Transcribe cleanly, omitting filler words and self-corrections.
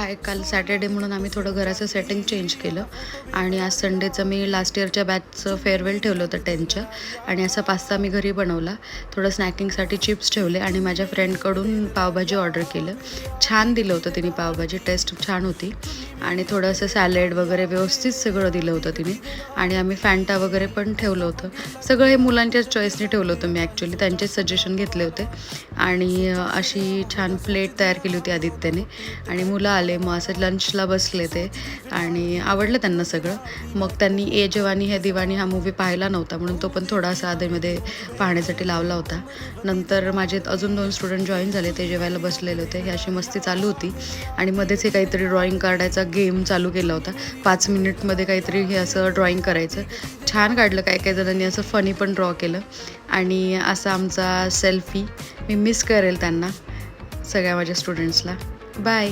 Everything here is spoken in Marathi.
हाय, काल सॅटर्डे म्हणून आम्ही थोडं घराचं सेटिंग चेंज केलं आणि आज संडेचं मी लास्ट इयरच्या बॅचचं फेअरवेल ठेवलं होतं 10च्या आणि असा पास्ता मी घरी बनवला. थोडं स्नॅकिंगसाठी चिप्स ठेवले आणि माझ्या फ्रेंडकडून पावभाजी ऑर्डर केलं. छान दिलं होतं तिने पावभाजी, टेस्ट छान होती आणि थोडंसं सॅलेड वगैरे व्यवस्थित सगळं दिलं होतं तिने आणि आम्ही फॅन्टा वगैरे पण ठेवलं होतं. सगळं हे मुलांच्याच चॉईसने ठेवलं होतं मी ॲक्च्युली, त्यांचेच सजेशन घेतले होते आणि अशी छान प्लेट तयार केली होती आदित्यने आणि मुलं आले. मग असं लंचला बसले ते आणि आवडलं त्यांना सगळं. मग त्यांनी ए जवानी है दिवानी हा मूवी पाहिला नव्हता म्हणून तो पण थोडासा आधीमध्ये पाहण्यासाठी लावला होता. नंतर माझे अजून 2 स्टुडंट जॉईन झाले, ते जेवायला बसलेले होते. ही अशी मस्ती चालू होती आणि मध्येच हे काहीतरी ड्रॉइंग काढायचा गेम चालू केला होता. 5 मिनिटमध्ये काहीतरी हे असं ड्रॉइंग करायचं. छान काढलं, काही जणांनी असं फनी पण ड्रॉ केलं आणि असा आमचा सेल्फी. मी मिस करेल त्यांना, सगळ्या माझ्या स्टुडंट्सला. बाय.